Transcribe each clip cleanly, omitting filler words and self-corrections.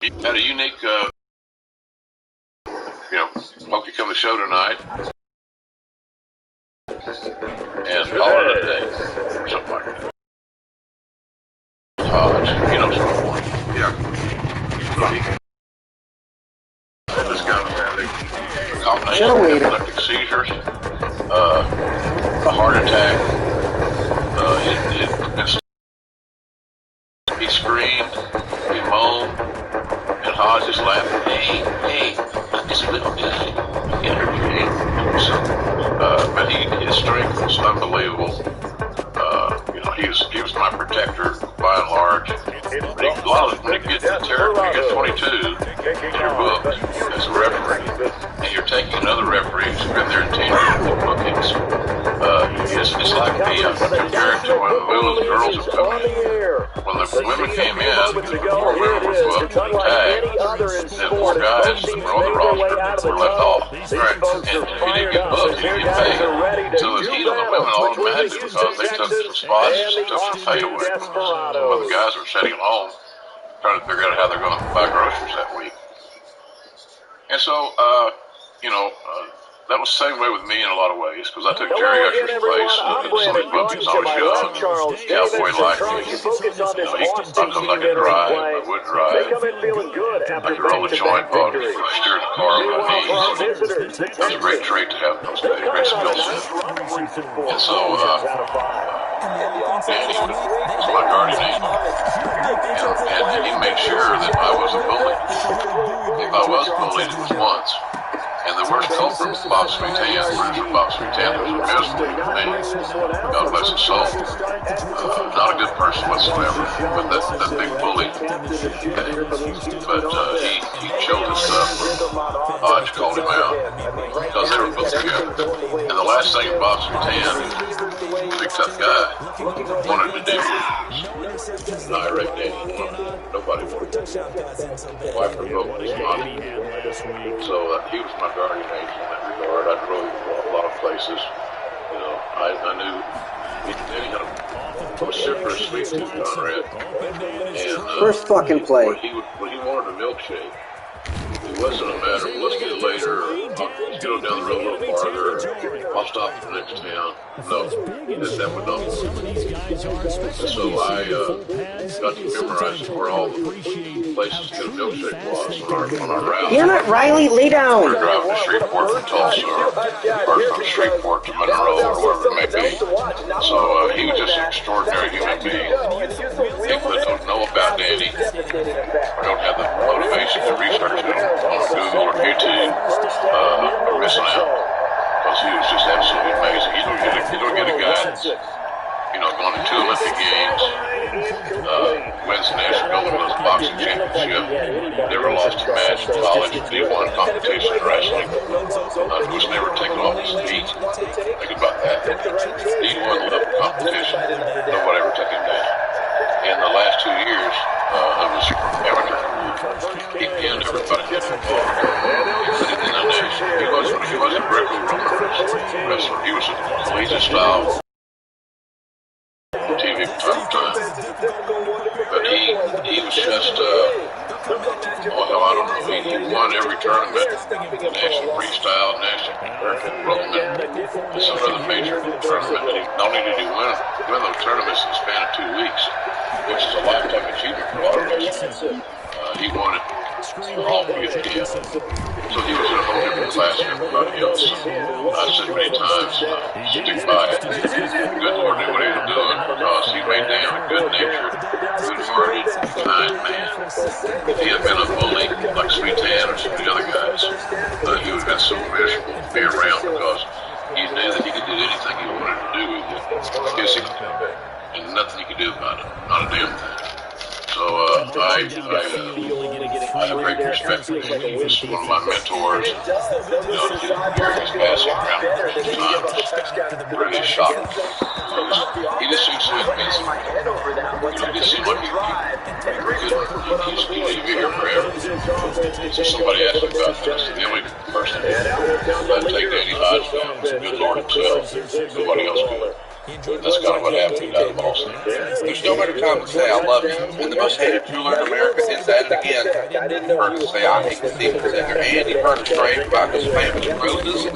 Had a unique, hope you come to the show tonight. And call it a day, or something like that. Sort of one. Yeah. This guy had a combination of epileptic seizures, a heart attack. He screamed, he moaned, and Hodge is laughing. Hey, it's a little guy. But his strength was unbelievable. He was my protector by and large. When you get 22, you're booked as a referee, and you're taking another referee who's been there 10 years with bookings. It's like me. I compared to when the girls have come in. When the women came in, four women were booked and tagged, and four guys that were on the roster were left off. Right. And if you didn't get booked, you didn't get paid. So it was heat on the women automatically because they took some spots and took some pay away from us. When the guys were sitting at home trying to figure out how they're going to buy groceries that week. And so, that was the same way with me in a lot of ways, because I took Jerry Usher's place in some of the bookings on the show. Cowboy liked me. I could drive, I would drive. I could roll a joint while steering the car on my knees. That was a great trait to have those days, great skill set. And so, Danny was my guardian angel. And he made sure that I wasn't bullied. If I was bullied, it was once. And the worst culprit was Bob Sweetan. Bob Sweetan was miserable with me. God bless his soul. Not a good person whatsoever. But that big bully. But he chilled his stuff. Hodge called him out because they were both together. And the last thing Bob Sweetan, big tough guy, wanted to do was direct Danny. Nobody wanted to. Wife revoked his money. So he was my guardian angel in that regard. I drove a lot of places. I knew he had a vociferous sweet tooth, Conrad. And first fucking play. When he wanted a milkshake, it wasn't a matter of let's get it later, or I'll go down the road a little farther, or I'll stop at the next town. No, that would not work. And so I got to memorize where all the places to get a milkshake was on our route. Damn it, Riley, lay down! We were driving to Shreveport from Tulsa, or from Shreveport to Monroe, or wherever it may be. So he was just an extraordinary human being. People that don't know about Danny, or don't have the motivation to research him on Google or YouTube, are missing out. Because he was just absolutely amazing. You don't get a guy that's, going to 2 Olympic Games, wins the national gold medal boxing championship, never lost a match in college, D1 competition in wrestling, was never taken off his feet. Think about that. D1 level competition, nobody ever took him down. In the last 2 years of his amateur career, he pinned everybody in the ball. He wasn't a Greco-Roman wrestler. He was a collegiate style TV time. But he was just, I don't know, he won every tournament, national freestyle, national American Roman, and some other major tournament. Not only did he win those tournaments in the span of 2 weeks, which is a lifetime achievement for a lot of wrestlers, he won it all again. So he was in a whole different class than everybody else. I've said many times, stick by it. Good Lord knew what he was doing because he made Dan a good-natured, good-hearted, kind man. If he had been a bully like Sweetan or some of the other guys, he would have been so miserable to be around because he knew that he could do anything he wanted to do with it. I guess he could do it. And nothing he could do about it. Not a damn thing. So I have great respect for him. He was one of my mentors. To hear his passing around the time was really shocking. He just seemed so invincible. He just seemed like he just could leave you here forever. So somebody asked me about this. The only person that take Danny Hodge down was the good Lord himself. Nobody else could. That's kind of what happened. He got him also. There's no better time to say I love you. And the most hated jeweler in America is at it again. You've heard us say I hate Steven Singer, and you've heard us rave about his famous roses.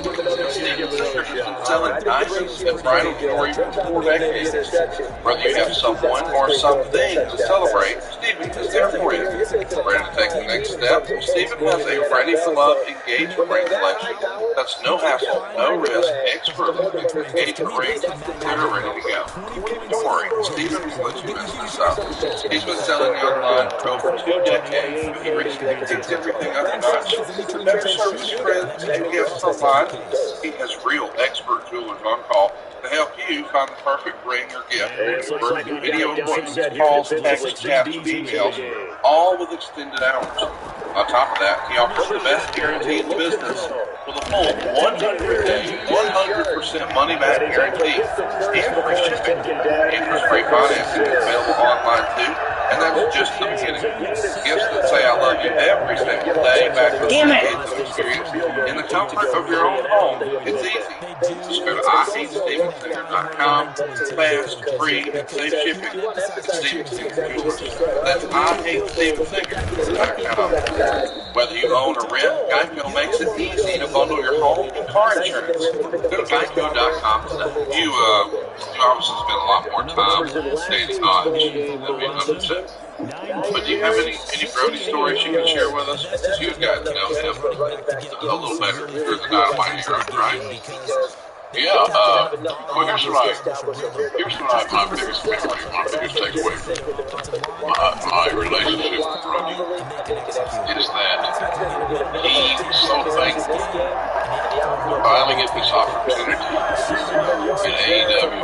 Steven Singer's been selling diamonds and bridal jewelry for 4 decades. Whether you have someone or something to celebrate, Steven is there for you. Ready to take the next step? Steven has a ready for love engagement ring collection. That's no hassle, no risk, expert engagement rings that are ready to go. Don't worry, Steven will let you mess this up. He's been selling online for over 2 decades. He recently takes everything up a notch. Better service friends and gifts online. He has real expert jewelers on call to help you find the perfect ring or gift. For video appointments, calls, texts, chats, emails, all with extended hours. On top of that, he offers the best guarantee in the business with a full 100-day, 100% money-back guarantee and free shipping. Interest-free financing is available online too, and that's just the beginning. Gifts that say I love you every single day back to the decades of experience in the comfort of your own home. It's easy. Just go to IHateStevenSinger.com. Fast, free, and safe shipping. Steven Singer Jewelers. That's IHateStevenSinger.com. Whether you own or rent, Geico makes it easy to bundle your home and car insurance. Go to Geico.com today. You obviously spend a lot more time dating odds than being upset. But do you have any Brody stories you can share with us? You've got to know him a little better. You're the dynamite hero, right? Yeah, well, here's what my biggest memory, my biggest takeaway from my relationship with Brody is that he's so thankful to finally get this opportunity in AEW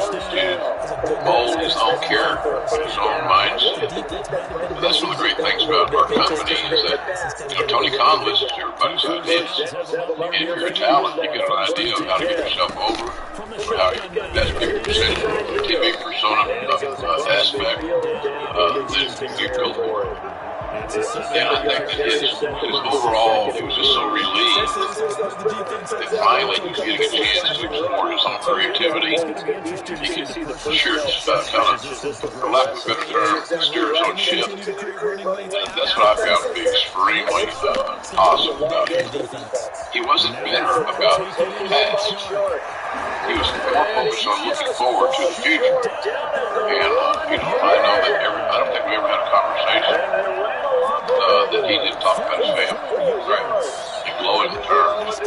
to mold his own character, his own mindset. But that's one of the great things about our company is that, Tony Khan listens to everybody's ideas. And if you're a talent, you get an idea of how to get yourself over, how you best be presented, the TV persona aspect, then you go for it. And I think that his overall, he was just so relieved that finally he was getting a chance to explore his own creativity. He could share his stuff, kind of, for lack of a better term, steer his own ship. And that's what I found to be extremely awesome about him. He wasn't bitter about the past. He was more focused on looking forward to the future. And, I know that I don't think we ever had a conversation that he didn't talk about his family. Right? You blow in the terms. The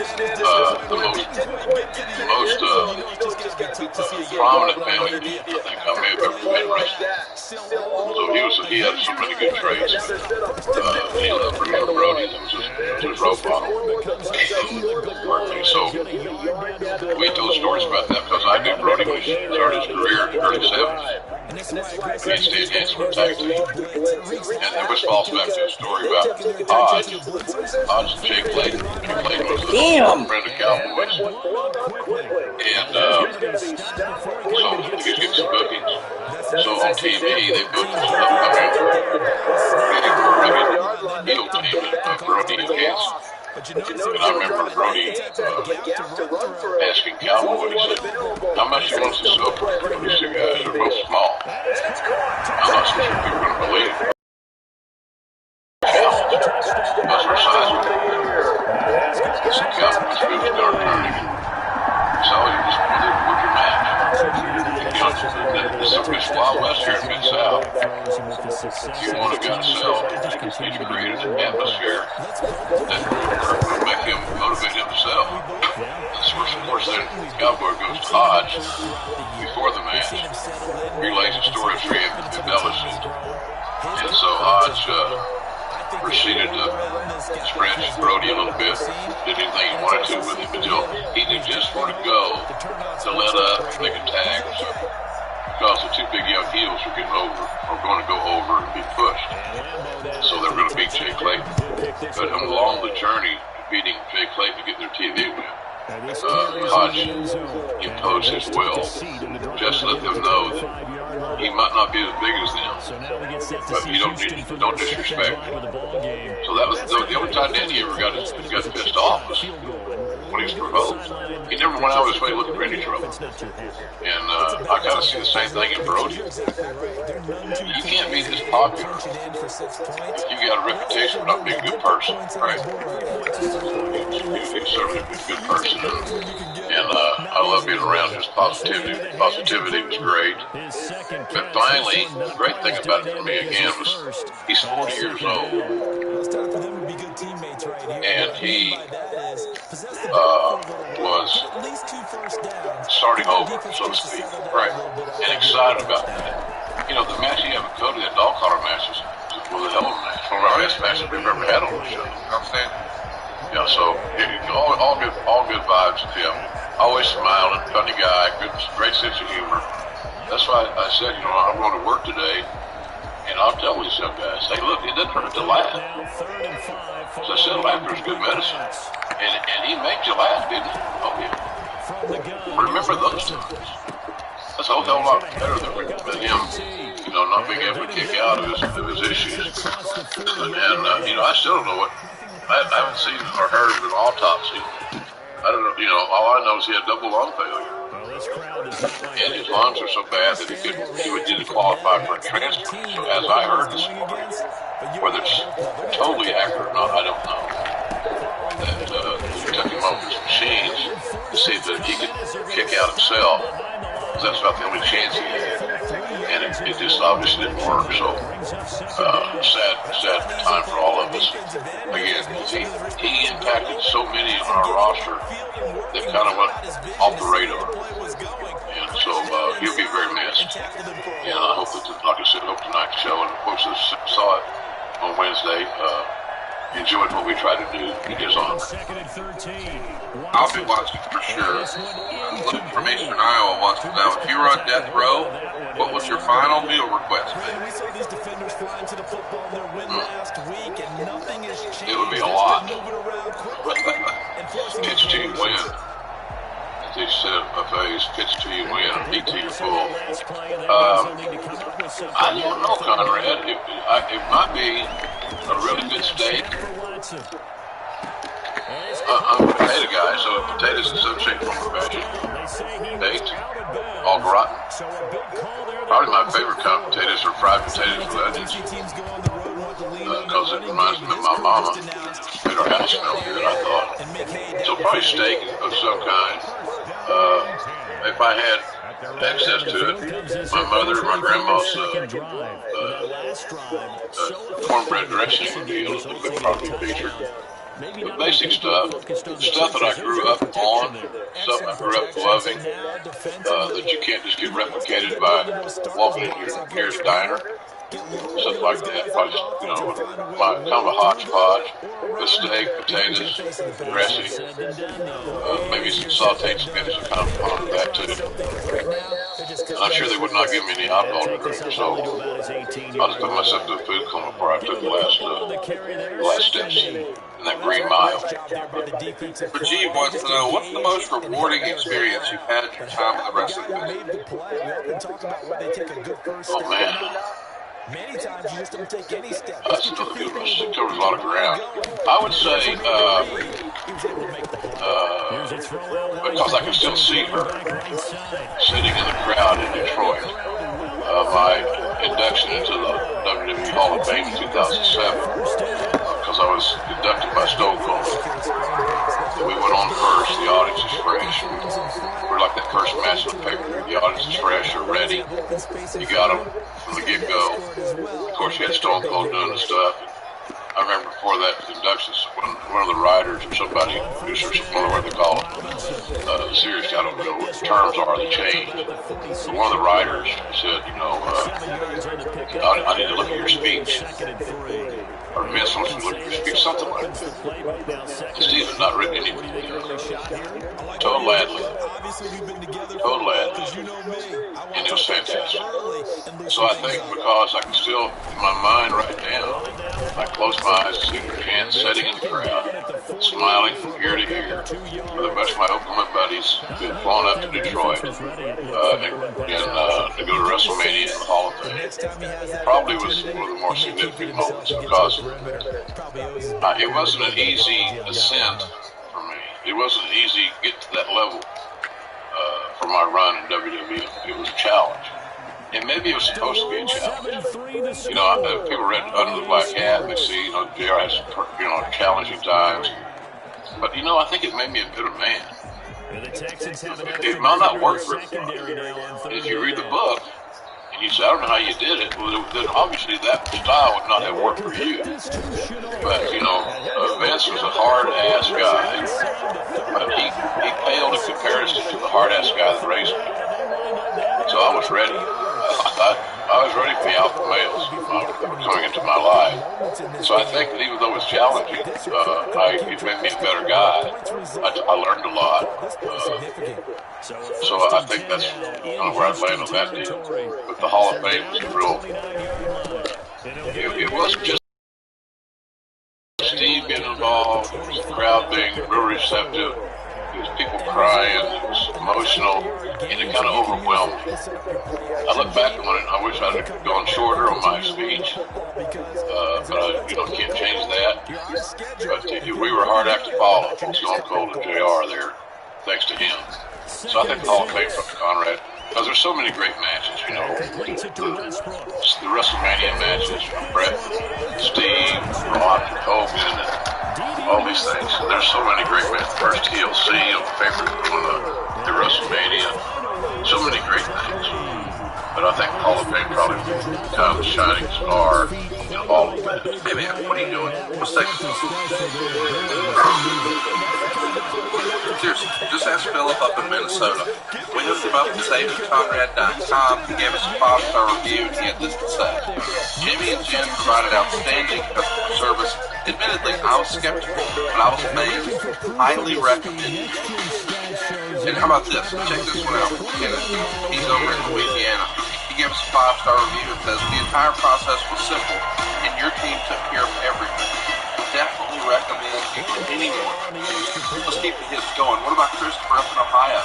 most prominent family I think I may have ever been wrestling. So he had so many good traits. He loved Brody, that was his role model. So we told stories about that because I knew Brody when he started his career in the early 70s. He stayed dancing with tag team. And which falls back to a story about Hodge and Jake Clayton. Jake Clayton was a friend of Cowboys. And so he was getting some bookings. So on TV, they booked some upcoming heel team that Brody against. And I remember Brody asking Cowboy, he said, how much he wants to sell for these two guys? They're both small. I'm not so sure people are going to believe it. That's our size. So Cowboy's good as dark turning. So he just wanted to work your match. It's Wild West here in Mid-South. You want a guy to sell, you need to create an atmosphere that will make him, motivate him to sell. Of course, then Cowboy goes to Hodge before the match, relays the story for him to embellish it. And so Hodge proceeded to scratch Brody a little bit, did anything he wanted to with him until he knew just where to go to let up, make a tag or something. Because the two big young heels are going to go over and be pushed. So they're going to beat Jay Clayton. But along the journey to beating Jay Clayton to get their TV win, Hodge imposed his will. Just let them know that he might not be as big as them, but you don't disrespect him. So that was the only time Danny ever got pissed off was when he was proposed. He never went out of his way looking for any trouble. And I kind of see the same thing in Brody. You can't be this popular if you got a reputation for not being a good person. Right. He's certainly a good person. And I love being around his positivity. Positivity was great. But finally, the great thing about it for me again was he's 40 years old. And he was starting over, so to speak. Right. And excited about that. You know, the match he had with Cody, that dog collar match, was a hell of a match. One of our best matches we've ever had on the show. Yeah, so all good vibes with him. Always smiling, funny guy, great sense of humor. That's why I said, you know, I'm going to work today, and I'll tell these young guys, hey, look, it doesn't hurt to laugh. As I said, laughter is good medicine. And he made you laugh, didn't he? Oh, yeah. Remember those times. That's a whole lot better than him, you know, not being able to kick out of his issues. And you know, I still don't know what, I haven't seen or heard of an autopsy. I don't know, you know, all I know is he had double lung failure. And his lungs are so bad that he would need to qualify for a transplant. So as I heard this morning, whether it's totally accurate or not, I don't know. That we took him off his machines to see if he could kick out himself. Because that's about the only chance he had. And it just obviously didn't work. So sad time for all of us. Again, he impacted so many on our roster that kind of went off the radar. And so he'll be very missed. And I hope that, like I said, hope tonight's show, and of course I saw it on Wednesday, enjoyed what we tried to do in his honor. I'll be watching for sure. Luke from Eastern Iowa wants to know, if you were on death row, what was your final meal request? It would be a lot. Pitch to you win. As they said, buffets, pitch to you win, eat till you're full. I don't know, Conrad. It might be a really good steak. I'm a potato guy, so potatoes in some shape, form, or fashion. Baked, all gratin. Probably my favorite kind of potatoes are fried potatoes with onions. Because it reminds me of my mama. Made our house smell good, I thought. So probably steak of some kind. If I had access to it, my mother or my grandma's cornbread dressing would probably be featured. But basic stuff that I grew up on, stuff I grew up loving, that you can't just get replicated by walking in your nearest diner, stuff like that. Probably just, you know, kind of a hodgepodge, with steak, potatoes, dressing, maybe some sauteed spinach and kind of on that too. And I'm sure they would not give me any alcohol to drink, so I'll just put myself to a food coma before I took the last steps in that green mile. Rajiv wants to know, what's the most rewarding experience you've had in your time in the wrestling business? Oh, man. That's another good one. It covers a lot of ground. I would say, because I can still see her sitting in the crowd in Detroit, my induction into the WWE Hall of Fame in 2007, because I was inducted by Stone Cold. And we went on first. The audience is fresh. We're like that first match on paper. The audience is fresh. They're ready. You got them from the get-go. Of course, you had Stone Cold doing the stuff. I remember before that induction, one of the writers or somebody, producer, I don't know what they call it. Seriously, I don't know what the terms are. They changed. But one of the writers said, you know, I need to look at your speech. Or Vince wants to look at your speech, something like that. Steven not written anything. Total ad-lib. And it was fantastic. So I think because I can still, in my mind right now, I close my eyes, see your hands setting in the crowd, smiling from ear to ear, with a bunch of my Oklahoma buddies who had flown up to Detroit and to go to WrestleMania in the Hall of Fame. Probably was one of the more significant moments because it wasn't an easy ascent for me. it wasn't easy to get to that level for my run in WWE. It was a challenge. And maybe it was supposed to be a challenge. You know, people read Under the Black Hat, they see, JR has, challenging times. But, I think it made me a better man. It might not work for everybody. If you read the book, and you say, I don't know how you did it, well, then obviously that style would not have worked for you. But, Vince was a hard-ass guy. But he paled in comparison to the hard-ass guy that raised me. So I was ready. I was ready for the alpha males coming into my life. So I think that even though it was challenging, it made me a better guy. I learned a lot. So I think that's kind of where I'd land on that deal. But the Hall of Fame was it wasn't just Steve getting involved, it was the crowd being real receptive. It was people crying, it was emotional, and it kind of overwhelmed me. I look back on it, I wish I'd have gone shorter on my speech, but I can't change that. But we were a hard act to follow. Stone Cold and JR there, thanks to him. So I think the Hall of Fame from Conrad, because there's so many great matches, the WrestleMania matches, Brett, Steve, Ron, Hogan, and all these things. So there's so many great matches. First TLC, favorite one of the WrestleMania. So many great things. But I think the Hall of Fame probably kind of the shining star in all of that. Hey man, what are you doing? Let's take Seriously, just ask Philip up in Minnesota. We hooked him up at SaveConrad.com. He gave us a 5-star review and he had this to say. Jimmy and Jen provided outstanding customer service. Admittedly, I was skeptical, but I was amazed. Highly recommended. And how about this? Check this one out. He's over in Louisiana. He gave us a 5-star review and says, the entire process was simple, and your team took care of everything. Definitely recommend anyone. Let's keep the hits going. What about Christopher up in Ohio?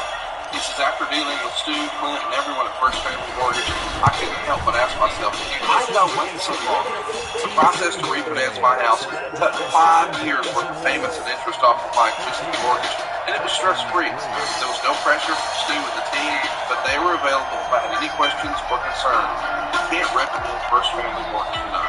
He says, after dealing with Stu, Clint, and everyone at First Family Mortgage, I couldn't help but ask myself, why did I wait so long? The process to refinance my house cut 5 years worth of payments and interest off of my existing mortgage, and it was stress-free. There was no pressure from Stu and the team, but they were available if I had any questions or concerns. You can't recommend First Family Mortgage enough.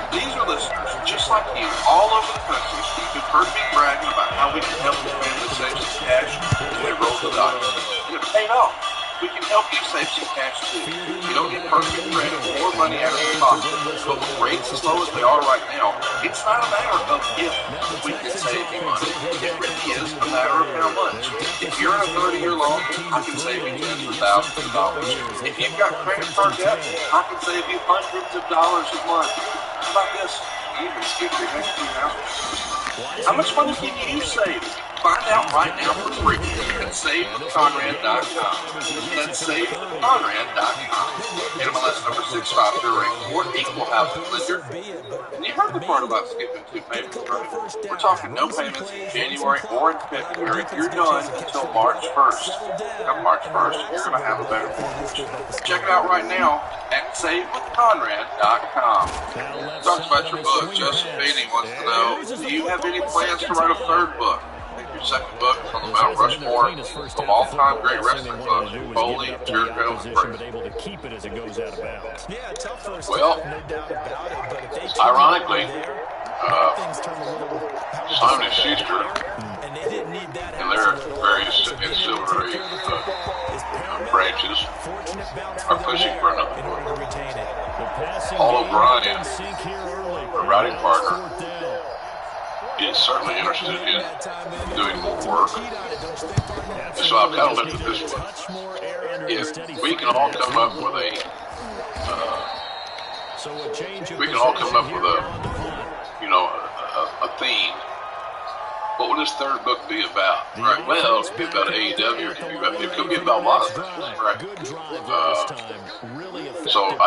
These are listeners, just like you, all over the country, who've heard me bragging about how we can help the family save some cash when they roll the dice. And it's paid off. We can help you save some cash too. You don't get perfect credit or money out of your pocket, but with rates as low as they are right now, it's not a matter of if we can save you money. It really is a matter of how much. If you're in a 30-year loan, I can save you tens of thousands of dollars. If you've got credit card debt, I can save you hundreds of dollars a month. How about this? You can skip your next few houses. How much money can you save? Find out right now for free at SaveWithConrad.com. That's SaveWithConrad.com. NMLS number 653 or equal housing lender. And you heard the part about skipping 2 payments, right? We're talking no payments in January or in February. You're done until March 1st. Come March 1st, you're going to have a better mortgage. Check it out right now at SaveWithConrad.com. Talks about your book. Joseph Beatty wants to know, do you have any plans to write a 3rd book? Your 2nd book is on the Mount Rushmore of all-time great wrestling books, Foley, Jericho, and Frazier. Well, ironically, Simon & Schuster and their various ancillary branches are pushing for another book. Paul O'Brien, a writing partner, is certainly interested in doing more work. And so I've kind of looked at this one. If we can all come up with a theme, what would this 3rd book be about? Right? Well, it could be about AEW. It could be about a lot of things, right? So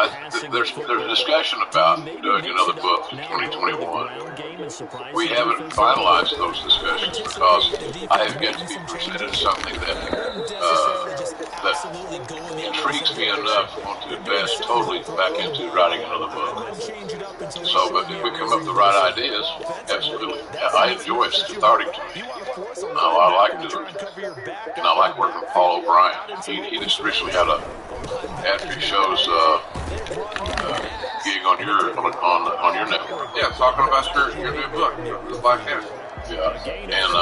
there's a discussion about doing another book in 2021. We haven't finalized those discussions because I have yet to be presented something that intrigues me enough to want to invest totally back into writing another book. So, but if we come up with the right ideas, absolutely. I enjoy it cathartic. cathartic to me. I like doing it. And I like working with Paul O'Brien. He just recently had after he shows gig on your network. Yeah, talking about your new book, The Black Hand. Yeah, and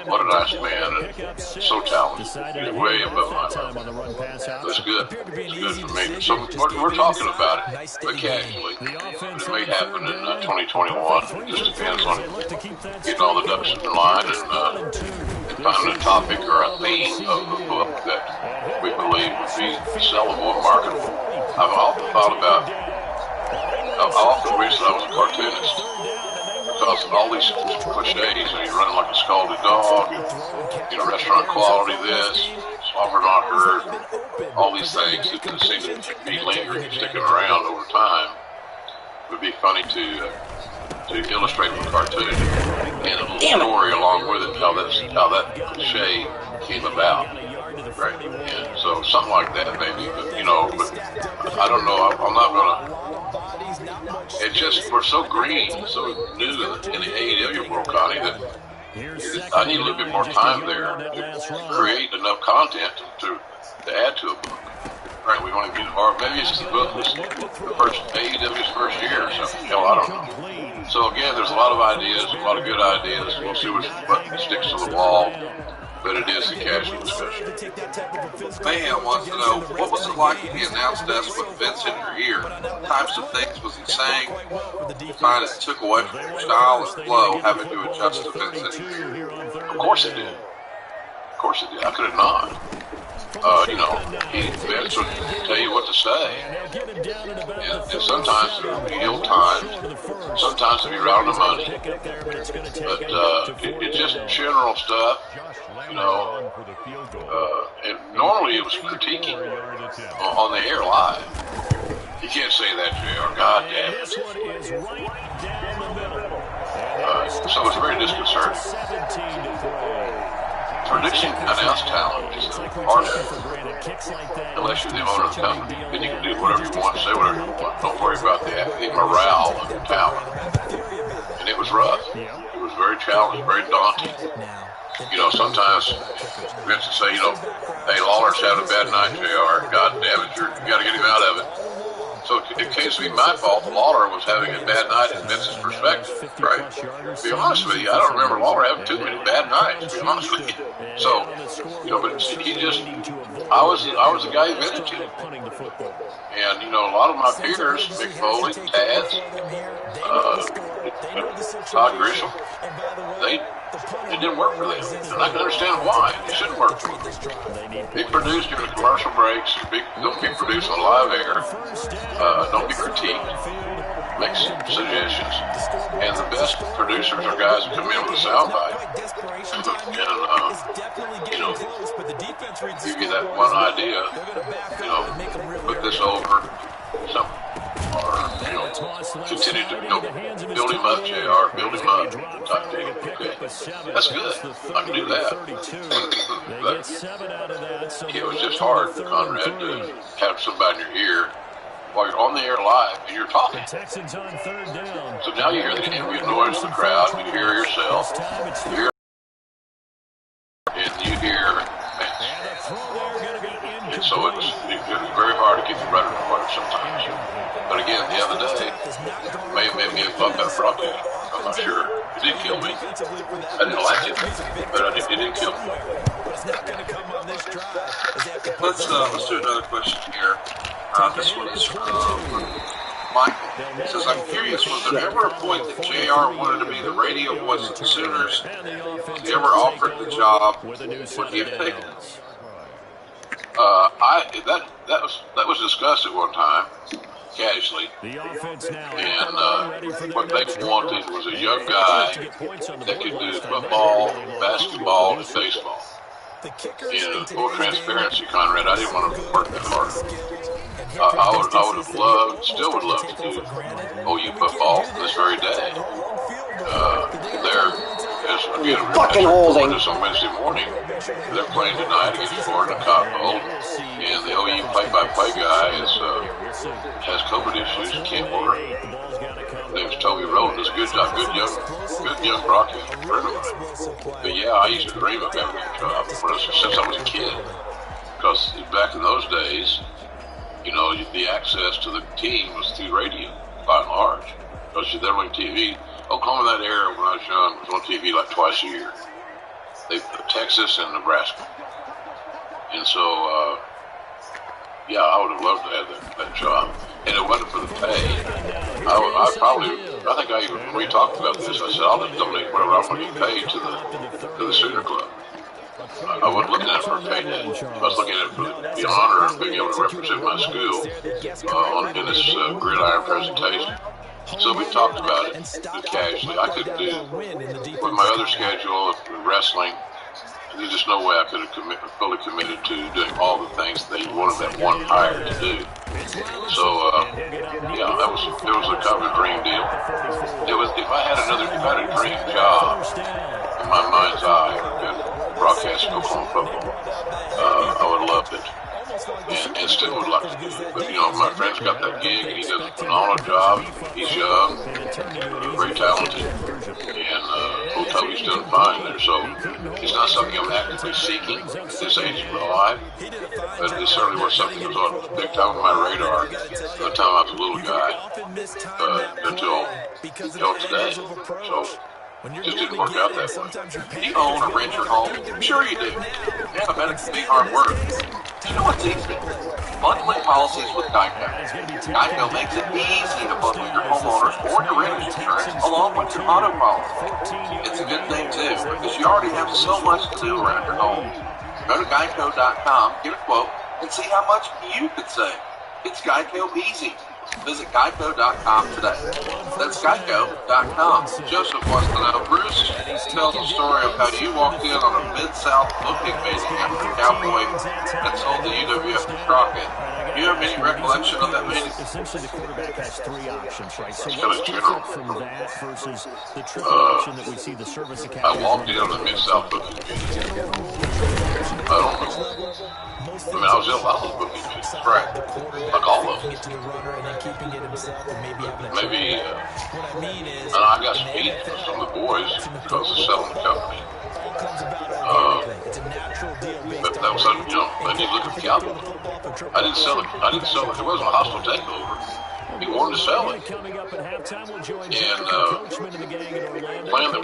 what a nice man, and so talented. He's way above my level. That's good. It's good for me. So we're talking about it, but casually. It may happen in 2021. It just depends on getting all the ducks in line and finding a topic or a theme of the book that we believe would be sellable and marketable. I've often thought about. I often wished that I was a cartoonist. Because all these cliches, you're running like a scalded dog, restaurant quality this, offered not heard, all these things that seem to be lingering, sticking around over time. It would be funny to illustrate with a cartoon and a little story along with it, how that cliche came about. Right? And so something like that maybe, but I don't know, I'm not gonna. It's just, we're so green, so new in the AEW world, Connie, that I need a little bit more time there to create enough content to add to a book. Right? We want to be, or maybe it's the book was AEW's first year or something. Hell, I don't know. So again, there's a lot of ideas, a lot of good ideas. We'll see what sticks to the wall. But it is a casual discussion. Mayhem wants to know, what was it like to be announced desk with Vince in your ear? What types of things was he saying? Kind of took away from your style and flow, having to adjust to Vince in your ear. Of course it did. Of course it did. I could have not. Vince would tell you what to say. And sometimes there would be ill times. Sometimes it would be right on the money. But it's just general stuff. And normally it was critiquing on the air live. You can't say that, JR. God damn it. So it's very disconcerting. Producing announced talent is hard, unless you're the owner of the company. Then you can do whatever you want, say whatever you want. Don't worry about the morale of your talent. And it was rough. It was very challenging, very daunting. Sometimes Vince would say, hey, Lawler's having a bad night, JR. God damn it, you got to get him out of it. So it came to be my fault. Lawler was having a bad night in Vince's perspective, right? To be honest with you, I don't remember Lawler having too many bad nights, to be honest with you. So, but he just, I was the guy who invented it. And, a lot of my peers, Mick Foley, Taz, Todd Grisham, it didn't work for them. And I can understand why. It shouldn't work for them. Be produced during the commercial breaks. Don't be produced on live air. Don't be critiqued. Make suggestions. And the best producers are guys who come in with a soundbite. And, give you that one idea. Put this over. Something. Or, continue to build him up, JR, build him up, type deal. Okay. That's good. I can do that. But it was just hard, Conrad, to have somebody in your ear while you're on the air live and you're talking. So now you hear the ambient noise of the crowd, you hear yourself, and you hear, and so it was very hard to keep the rudder on sometimes. But again, the other day, may have made me a fuck up broadcast. I'm not sure. It didn't kill me. I didn't like it, but it didn't kill me. Let's do another question here. This one is from Michael. He says, I'm curious, was there ever a point that JR wanted to be the radio voice of the Sooners? Was he ever offered the job? Would he have taken it? That was discussed at one time. Casually, and what they wanted was a young guy that could do football, basketball, and baseball. In full transparency, Conrad, I didn't want to work that hard. I would have loved, still would love to do OU football this very day. Fucking holding. This on Wednesday morning. They're playing tonight against Florida Cotton Bowl, and the OU play-by-play guy has COVID issues and can't work. name is Toby Rowland. Does a good job, good young broadcaster, friend of mine. But yeah, I used to dream of having that job since I was a kid. Because back in those days, you know, the access to the team was through radio, by and large. Because they're on TV. Oklahoma, that era when I was young, was on TV like twice a year. Texas and Nebraska. And so, yeah, I would have loved to have that job. And it wasn't for the pay. I think when we talked about this, I said, I'll just donate whatever I'm going to get paid to the Sooner Club. I wasn't looking at it for a payday. I was looking at it for the honor of being able to represent my school in this gridiron presentation. So we talked about it casually. I could do, with my other schedule of wrestling, there's just no way I could have fully committed to doing all the things they wanted that one hire to do. So, yeah, it was a kind of a dream deal. If I had a dream job in my mind's eye, broadcasting Oklahoma football, I would have loved it. And still would like to do it. But, you know, my friend's got that gig, and he does a phenomenal job. He's young, very talented, and old Toby's doing fine there. So it's not something I'm actively seeking at this age of my life, but it certainly was something that was on big time on my radar from the time I was a little guy until today. So it just didn't work out that way. Do you own or rent your home? Sure you do. Yeah, I bet it can be hard work. You know what's easy? Bundling policies with Geico. Geico makes it easy to bundle your homeowners or your renter's insurance along with your auto policy. It's a good thing too, because you already have so much to do around your home. Go to geico.com, get a quote, and see how much you could save. It's Geico easy. Visit geico.com today. That's geico.com. Joseph wants to know, Bruce tells a story of how you walked in on a Mid-South booking meeting after Cowboy had sold the UWF to Crockett. Do you have any recollection of that meeting? Essentially, the quarterback has three options, right? So it's kind of general. from that versus the triple option that we see the service I academy. walked in on the Mid-South booking meeting. I don't know. I mean, I was in a lot of those booking meetings. Right. Like all of them. Maybe, and I got some heat from some of the boys because of selling the company. But that was, you know, I didn't look at the Cowboys. I didn't sell it. It wasn't a hostile takeover. He wanted to sell it. And the plan that I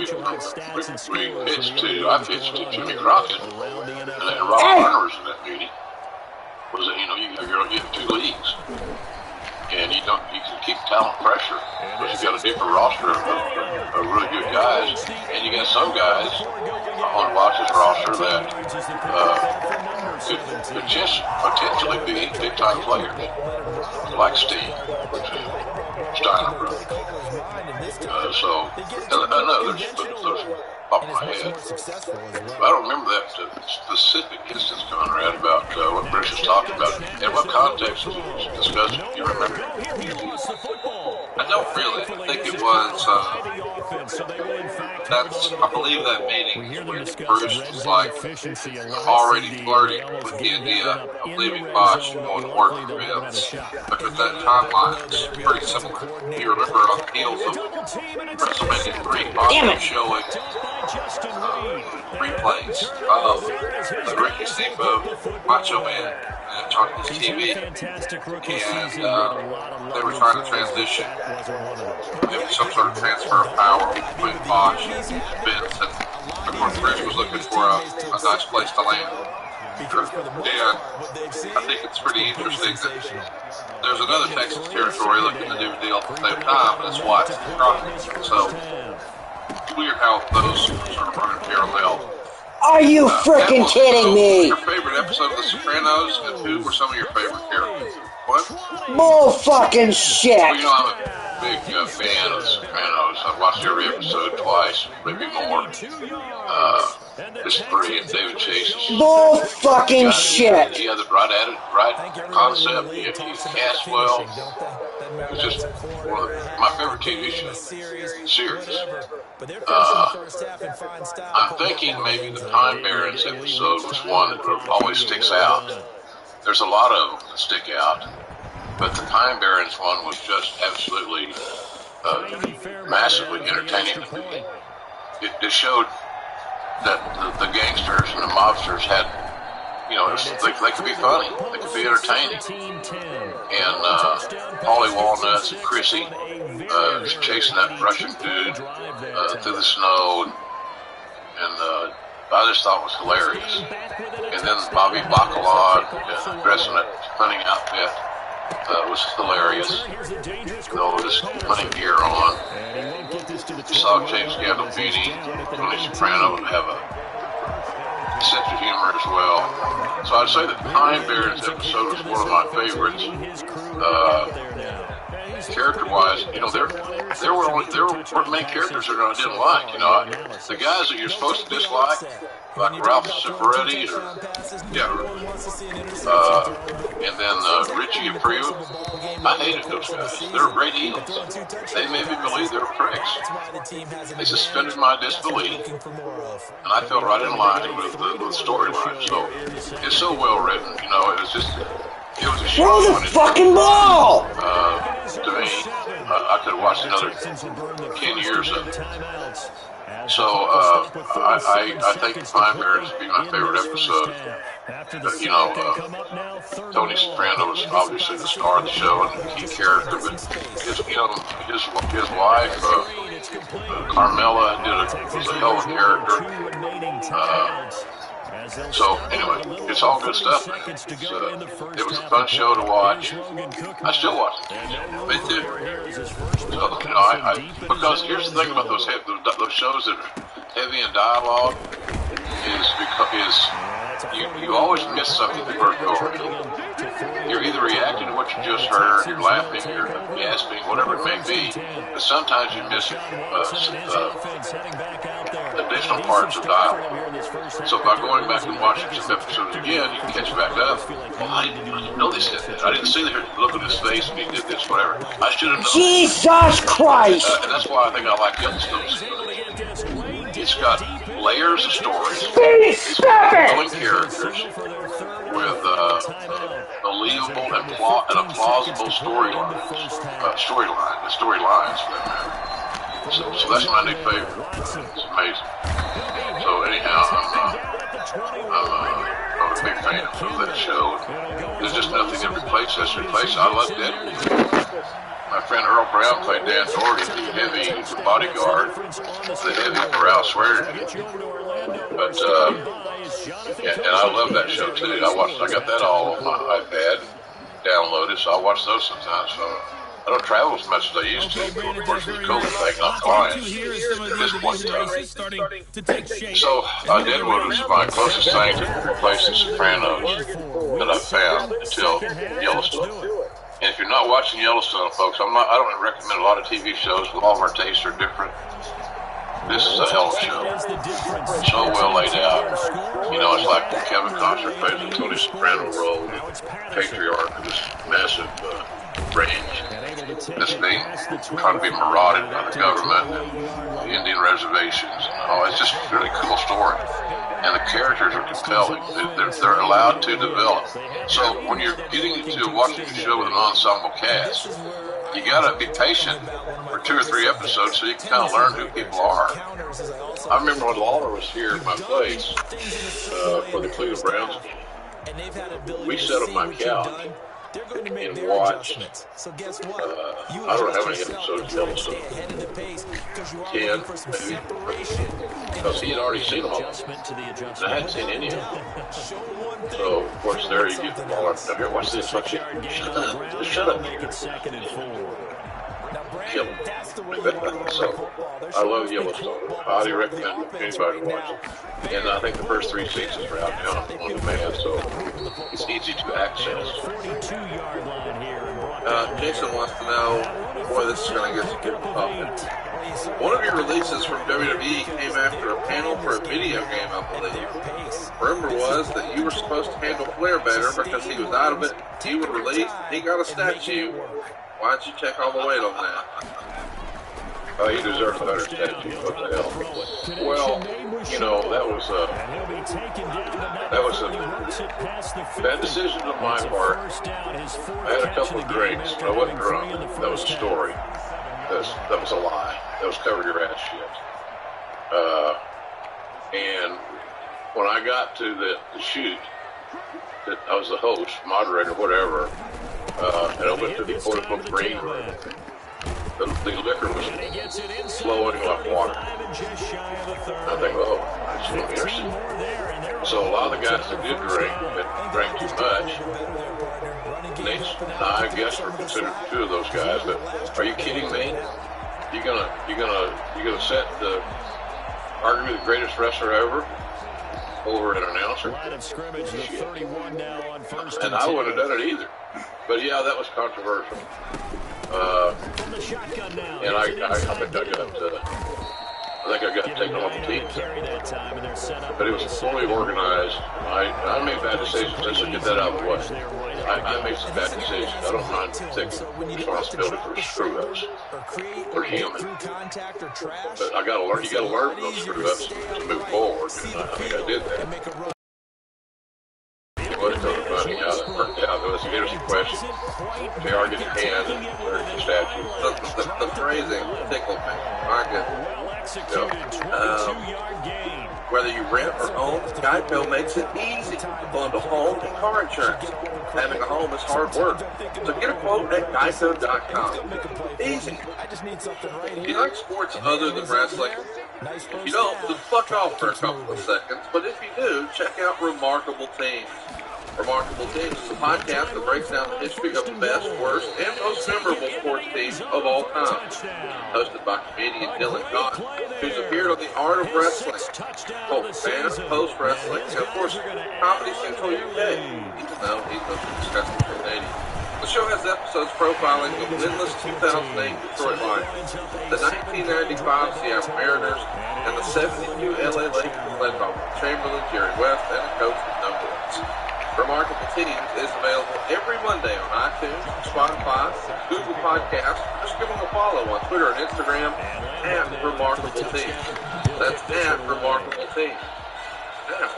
pitched to Jimmy Crockett and Robert Turner was in that meeting was that, you know, you're in two leagues. And you can keep talent pressure, but you got a different roster of really good guys, and you got some guys on Watts' roster that could just potentially be big-time players, like Steve, Steiner brothers. So, I know there's off my head. I don't remember that specific instance, Conrad, about what Bruce was talking about. In what context was it discussed? Do you remember? I don't really. I think it was, I believe that meeting when Bruce was like already flirting with the idea of leaving Bosch and going to work for Vince. Because that timeline is pretty similar. You remember on the heels of WrestleMania 3, Bosch showing replays of the Ricky Steamboat Macho Man talking to TV, and they were trying to transition. There was some sort of transfer of power between Bosch and Vince, and of course Bruce was looking for a nice place to land. And I think it's pretty interesting that there's another Texas territory looking to do a deal at the same time, and it's Watts and Crockett. So weird how those sort of run in parallel. Are you freaking kidding me? Your favorite episode of The Sopranos, and who were some of your favorite characters? What? Bull fucking shit. Well, you know, I'm a big fan of The Sopranos. I've watched every episode twice, maybe more. This is brilliant. David Chase. Bull fucking shit. He had the right concept. He cast well. It's just one of my favorite TV series. I'm thinking maybe the Time Barons episode was one that always sticks out. There's a lot of them that stick out, but the Time Barons one was just absolutely massively entertaining. It showed that the gangsters and the mobsters had, you know, they could be funny, they could be entertaining. And Paulie Walnuts and Chrissy chasing that Russian dude through the snow, and I just thought it was hilarious. And then Bobby Bacala dressing that hunting outfit was hilarious. With all this hunting gear on. You saw James Gandolfini, Tony Soprano have a sense of humor as well. So I'd say that Pine Barrens episode was one of my favorites. Character-wise, you know, there weren't many characters that I didn't like. You know, the guys that you're supposed to dislike, like Ralph Cifaretti, and then Richie Aprile, I hated those guys. They were great heels. They made me believe they were pricks. They suspended my disbelief, and I fell right in line with the storyline. So it's so well written. You know, it was a show. Throw the fucking ball! To me, I could have watched another 10 years of it. So I think Pine Barrens would be my favorite episode. You know, Tony Soprano was obviously the star of the show and the key character, but his wife, Carmela, was a hell of a character. So anyway, it's all good stuff. It was a fun show to watch. I still watch it. Me too. So, you know, because here's the thing about those shows that are heavy in dialogue is you always miss something the first go around. You're either reacting to what you just heard, you're laughing, you're gasping, whatever it may be, but sometimes you miss additional parts of dialogue. So by going back and watching some episodes again, you can catch back up. Well, I didn't know they said that. I didn't see the look on his face and he did this, whatever. I should have known. Jesus Christ! And that's why I think I like Yellowstone. It's got layers of stories. It's compelling characters with believable and a plausible storylines for that matter. So that's my new favorite. It's amazing. So anyhow, I'm a big fan of that show. There's just nothing that replaces. I love Deadwood. My friend Earl Brown played Dan Doherty, the heavy bodyguard, the heavy brow sweater. But and I love that show too. I got that all on my iPad downloaded, so I watch those sometimes. So I don't travel as much as I used to. Of course, with COVID thing, not flying at this point in time. So Deadwood was my closest thing to replace the Sopranos that I found until Yellowstone. And if you're not watching Yellowstone, folks, I don't recommend a lot of TV shows. All of our tastes are different. This is a hell of a show. So well laid out. You know, it's like Kevin Costner plays the Tony Soprano role, patriarch of this massive range. This being trying to be marauded by the government and the Indian reservations. It's just a really cool story. And the characters are compelling. They're allowed to develop. So when you're getting into watching a show with an ensemble cast, you gotta be patient for 2 or 3 episodes so you can kind of learn who people are. I remember when Lawler was here at my place for the Cleveland Browns game. We sat on my couch and watched, I don't know how many episodes of Yellowstone, 10 maybe, because he had already seen them all, and I hadn't seen any of them. So, of course, there you get the ball. Now, here, watch this. Watch it. Shut up. Just shut up. Kill him. So, I love Yellowstone. I highly recommend anybody to watch it. And I think the first 3 seasons are out now on demand, so it's easy to access. Jason wants to know, boy, this is going to get some pumping. One of your releases from WWE came after a panel for a video game, I believe. Rumor was that you were supposed to handle Flair better because he was out of it. You were released, he got a statue. Why'd you take all the weight on that? He deserves a better statue. What the hell? Well, you know, that was a bad decision on my part. I had a couple of drinks, but I wasn't drunk. That was the story. That was a lie. That was cover your ass shit. And when I got to the shoot, that I was the host, moderator, whatever, and I went to the quote-unquote green room. The liquor was flowing like water. I think, oh, that's interesting. So a lot of the guys that did drink, that drank too much, Nate and I guess were considered two of those guys. But are you kidding me? You gonna set the arguably the greatest wrestler ever over an announcer? And I wouldn't have done it either. But yeah, that was controversial. And I think I got taken off the team. But it was fully organized. I made bad decisions. I should get that out of the way. I made some bad decisions. I don't mind taking responsibility for screw-ups. We're human. But you got to learn from those screw-ups to move forward. And I think I did that. What is funny how that worked out? It was an interesting question. JR getting hand and there's the statue. The phrasing tickled me. My goodness. Whether you rent or own, Geico makes it easy to bundle home and car insurance. Having a home is hard work, so get a quote at Geico.com. Easy. Do you like sports other than wrestling? If you don't, then fuck off for a couple of seconds. But if you do, check out Remarkable Teams. Remarkable Teams is a podcast that breaks down the history of the best, worst, and most memorable sports teams of all time. Hosted by comedian Dylan Cott, who's appeared on The Art of Wrestling, Colton Fan, Post Wrestling, and of course, Comedy Central UK, even though he's a disgusting Canadian. The show has episodes profiling the winless 2008 Detroit Lions, the 1995 Seattle Mariners, and the 72 LA Lakers led by Will Chamberlain, Jerry West, and a coach with no points. Remarkable Teams is available every Monday on iTunes, Spotify, Google Podcasts. Just give them a follow on Twitter and Instagram at Remarkable Teams. That's at Remarkable Teams. Now,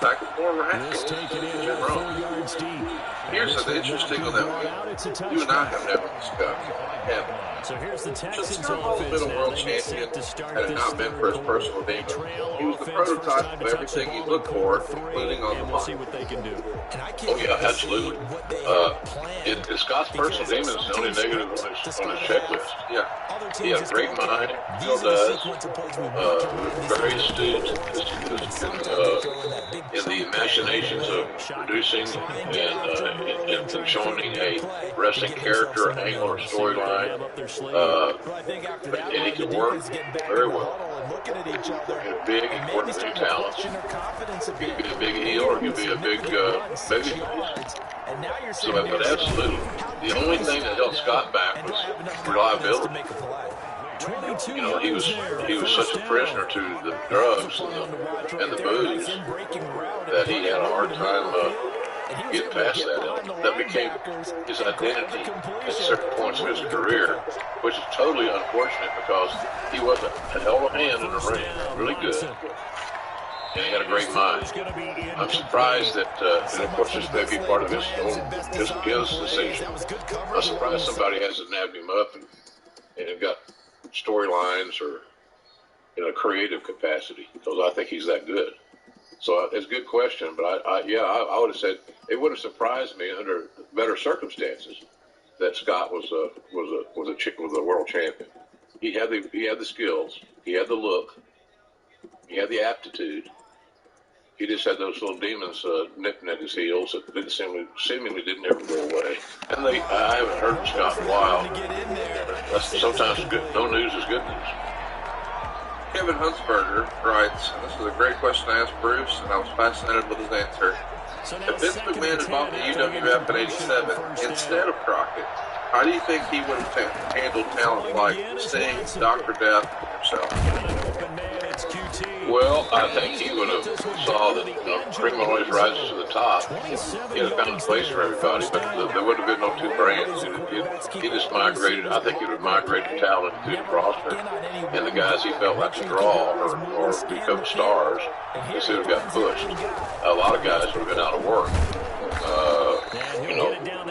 back with more wrestling. Here's an interesting one that you and I have never discussed. So here's the Texans Should been a world champion had it not been for his personal demon. He was the prototype of everything you look for, including on the mic. Oh yeah, absolutely. Scott's personal demon is the only negative on his checklist. Yeah. He had a great mind, still does. Very astute in the machinations of producing and showing a wrestling character, angle, or storyline. And he can work very well. He's big, he can work with new talents. He can be a big heel or he can be a big baby. So, but absolutely, the only thing that held Scott back was reliability. You know, he was such a prisoner to the drugs and the booze that he had a hard time getting past that. That became his identity at certain points in his career, which is totally unfortunate because he was a hell of a hand in the ring, really good. And he had a great mind. I'm surprised that, and of course this may be part of his decision. I'm surprised somebody hasn't nabbed him up and got storylines or in a creative capacity, because I think he's that good. So it's a good question, but I would have said it would have surprised me under better circumstances that Scott was a world champion. He had the skills, he had the look, he had the aptitude. He just had those little demons nipping at his heels that seemingly didn't ever go away. And I haven't heard from Scott in a while. Sometimes no news is good news. Kevin Huntsberger writes, this is a great question to ask Bruce, and I was fascinated with his answer. If Vince McMahon had bought the UWF in '87 instead of Crockett, how do you think he would have handled talent like Sting, Dr. Death, and himself? Well, I think he would have saw that cream always rises to the top. He had found a place for everybody, but there would have been no two brands. He just migrated. I think he would have migrated talent to the roster, and the guys he felt like to draw or become stars, he would have got pushed. A lot of guys would have been out of work.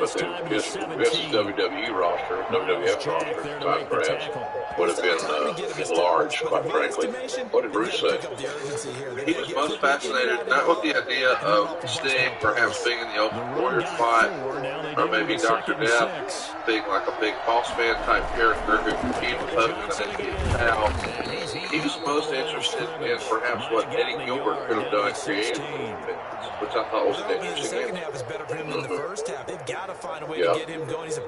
but his WWE roster, WWF roster, time perhaps, would have been enlarged, quite frankly. What did Bruce say? He was most fascinated not with the idea of Sting perhaps being in the Ultimate Warrior spot, or maybe Dr. Death being like a big boss man type character who competed with Hogan and then beat Pal. He was most interested in perhaps what Eddie Gilbert could have done creatively, which I thought was an interesting game.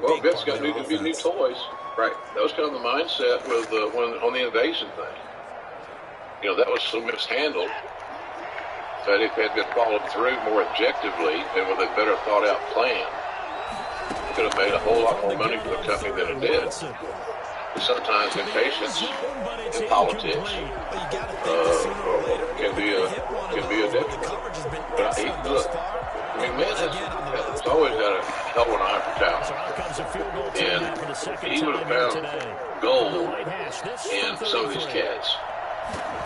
Well, Vince got new toys. Right. That was kind of the mindset with on the invasion thing. You know, that was so mishandled that if it had been followed through more objectively and with a better thought out plan, it could have made a whole lot more money for the company than it did. And sometimes impatience in politics can be a detriment. But look, McMahon has always got a hell of an eye for talent, and he would have found gold in some of these cats.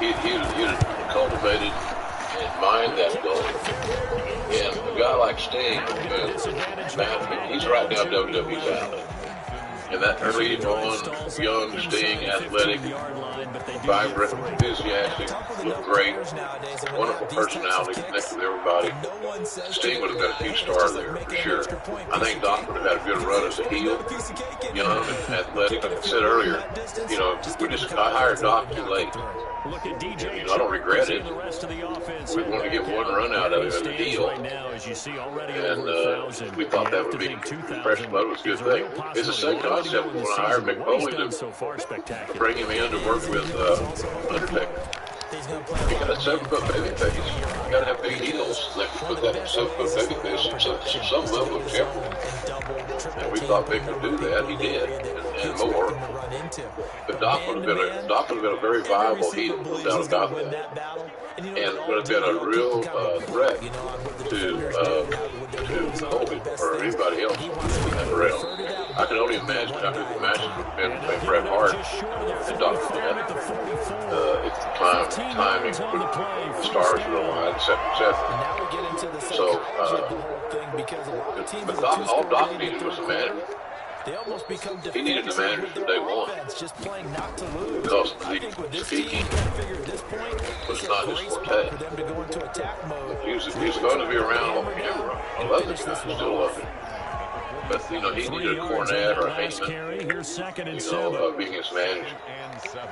He'd have cultivated and mined that gold. And a guy like Sting, he's right now WWE's out. And that early on, young Sting, athletic, vibrant, enthusiastic, looked great, wonderful personality, connected with everybody. Sting would have been a huge star there, for sure. I think Doc would have had a good run as a heel, young and athletic. Like I said earlier, you know, I hired Doc too late. You know, I don't regret it. We wanted to get one run out of him in the deal, and we thought that would be fresh blood was a good thing. It's the same concept when I hired Mick Foley to bring him in to work with Undertaker. You got a 7-foot babyface. You got to have big heels that can put that 7-foot babyface in some level of jeopardy. And we thought Mick could do that. He did, and more. But Doc would have been a very viable heel, no doubt about that. And would have been a real threat to Hogan or anybody else in that realm. I can only imagine how good the matches would have been between Bret Hart and Dr. Death. It's the timing, the stars would align, etc. So, but all Doc needed was a manager. He needed the manager from day one because the speaking was not his forte. He was going to be around on camera. I love this guy, still love him. But, you know, he needed a Cornette or a Heyman, you know, being his manager.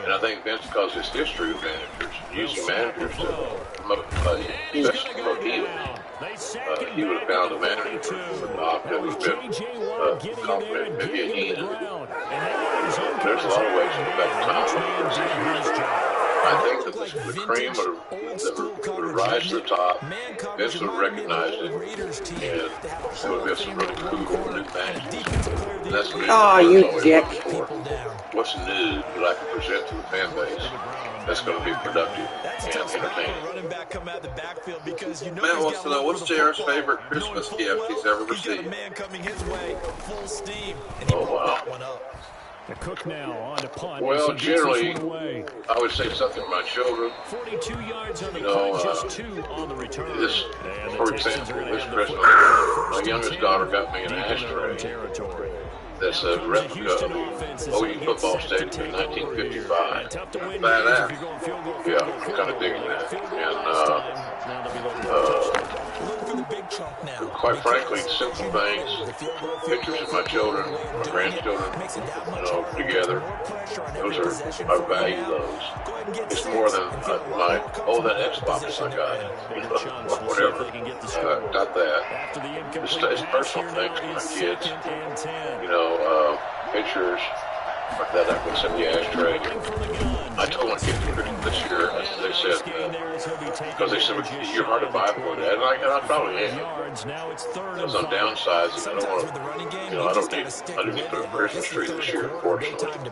And I think Vince, because his history of managers, using managers to promote, especially promote heels, he would have found a manager for Doc that would have been confident, maybe a Heenan. There's a lot of ways to go back in time. I think that the cream would rise to the top. Vince would have recognized it, and there would be some really cool new matches. And that's what you dick. What's new that I can present to the fan base that's going to be productive and entertaining? Matt wants to know, what's JR's favorite Christmas gift he's ever received? Oh, wow. The Cook now on the punt. Well, generally, I would say something for my children. 42 yards on the just 2 on the return. For example, this Christmas, my youngest daughter got me an ashtray that's a replica of the OU football stadium in 1955. Badass. Yeah, I'm kind of digging that. And quite frankly, simple things, pictures of my children, my grandchildren, you know, together. I value those. It's more than that Xbox I got, whatever. Got that. It's personal things for my kids. You know, pictures like that I can send the ashtray. I told my kids this year, they said, because they said, you're hard to buy for that. And I probably am. Because I'm downsizing. I don't want to, you know, I didn't need to put a Christmas tree this year, unfortunately.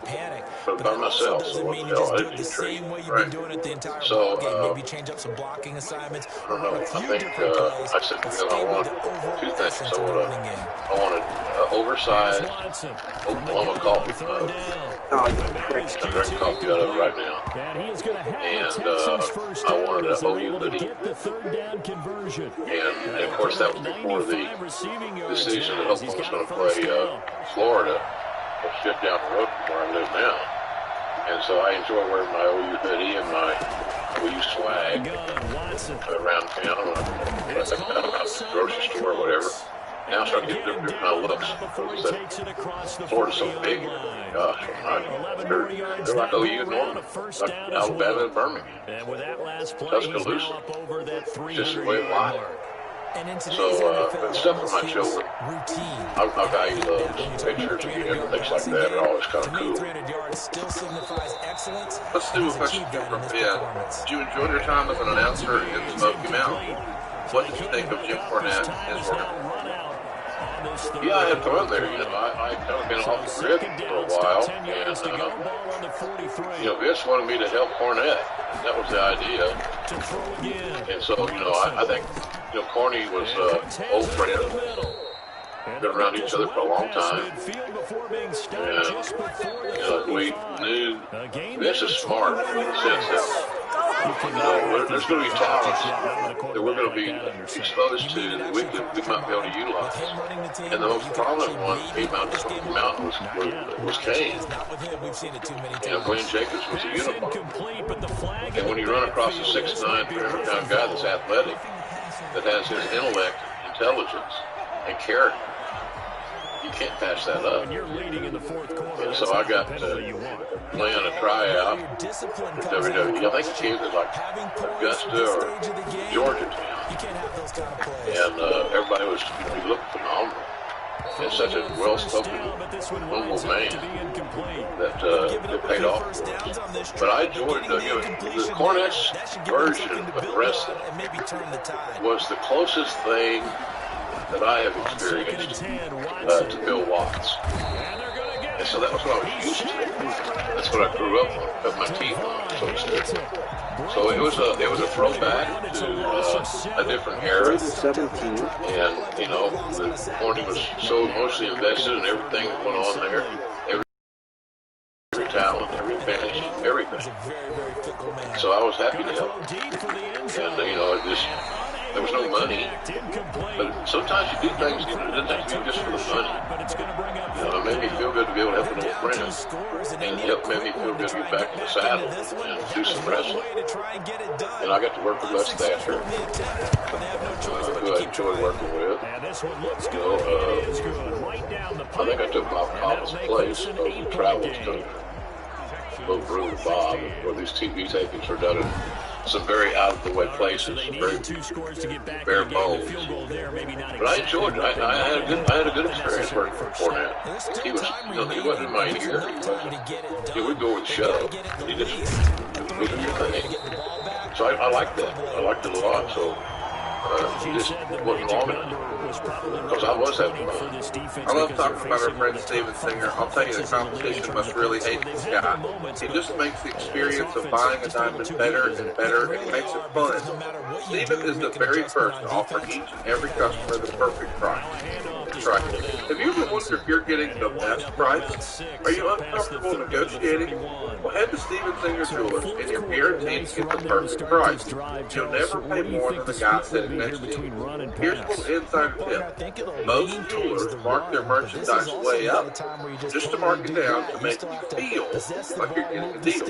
But by myself, so what the hell, I didn't need a tree. Right. So, I don't know. I think, I said, I want 2 things. I want an oversized Oklahoma coffee mug. I'm drinking coffee out of it right now. And I wanted an OU hoodie. And of course, that was before the decision that Oklahoma was going to play Florida, a shit down the road from where I live now. And so I enjoy wearing my OU hoodie and my OU swag around town, at the grocery store or whatever. Now I start getting different kind of looks. Florida's so big. Gosh, they're like OU normal, like Alabama and Birmingham. Tuscaloosa. Just the way it lies. So, but stuff for my children, I value those pictures and things like that. They're always kind of cool. Let's do a question from Ben. Did you enjoy your time as an announcer in Smoky Mountain? What did you think of Jim Cornette and his work? Yeah, I had fun there. I kind of been off the grid for a while, and Vince wanted me to help Cornette. That was the idea. And so, I think, Corny was old friend. Been around each other for a long time. And, we knew Vince is smart in the sense that, there's going to be talents that we're going to be exposed to that we might be able to utilize. And the most prominent one came out of the mountain was Kane. Glenn Jacobs was a unicorn. And when you run across a 6'9", 300-pound guy that's athletic, that has his intellect, intelligence, and character, you can't pass that up. And so I got playing a tryout with WWE. I think the team was like Augusta or Georgetown. And everybody was looking phenomenal. And such a well-spoken, humble man that it paid off for us. But I enjoyed the Cornette's version of wrestling was the closest thing that I have experienced to Bill Watts. And so that was what I was used to. That's what I grew up on, cut my teeth on, so to speak. So it was a throwback to a different era. And, the Corny was so emotionally invested in everything that went on there. Every talent, every finish, everything. So I was happy to help. And, there was no money, but sometimes you do things, it doesn't have to be just for the money. It made me feel good to be able to help an old friend, and it made me feel good to get back in the saddle and do some wrestling. And I got to work with Les Thatcher, who I enjoyed working with. I think I took my Papa's place over the travel to Little Brew with Bob, where these TV tapings were done in some very out-of-the-way places, very bare bones. But I enjoyed it. I had a good experience working for Cornette. He wasn't in my ear. He would go with the show. He just would do your thing. So I liked that. I liked it a lot. So he just wasn't long enough. Because I was having fun. I love talking about our friend Steven Singer. I'll tell you, the competition must really hate this guy. He just makes the experience of buying a diamond better and better and makes it fun. Steven is the very first to offer each and every customer the perfect price. That's right. Have you ever wondered if you're getting the best price? Are you uncomfortable negotiating? Well, head to Steven Singer Jewelers and you're guaranteed to get the perfect price. You'll never pay more than the guy sitting next to you. Here's a little insider tip. Most jewelers mark their merchandise way up just to mark it down to make you feel like you're getting a deal.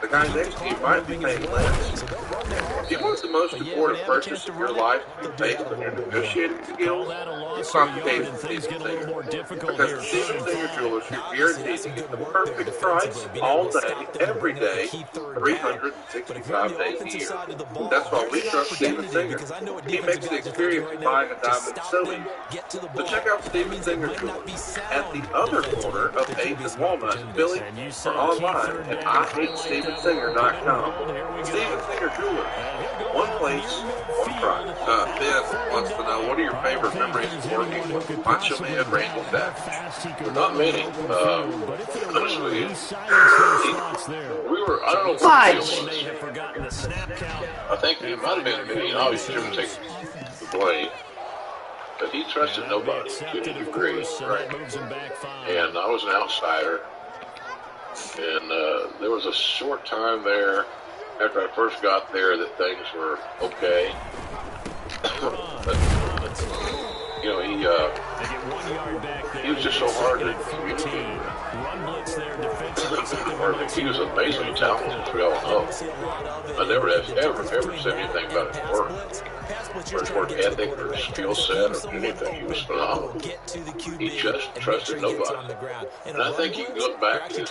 The guy next to you might be paying less. Do you want the most important purchase of your life to be based on your negotiating skills? It's not the case with Steven Singer. Because at Steven Singer Jewelers, you're guaranteed to get the perfect price all day, every day, 365 days a year. That's why we trust Steven Singer. He makes the experience of buying a diamond so easy. So check out Steven Singer Jewelers at the other corner of 8th and Walnut in Philly or online at IHateStevenSinger.com. Steven Singer Jewelers. One place, one price. Ben wants to know, what are your favorite memories of working with Macho Man Randy Savage? Not many. Honestly, we were, I don't know what the deal was. I think it might have been me. Obviously, Jim would take the blame. But he trusted nobody to any degree. Right. And I was an outsider. And there was a short time there after I first got there that things were okay. But, you know, he was just so hard to communicate. He was amazingly talented, as we all know. I never said anything about his work, or his work ethic, or his skill set, or anything. He was phenomenal. He just trusted nobody. And I think you can look back to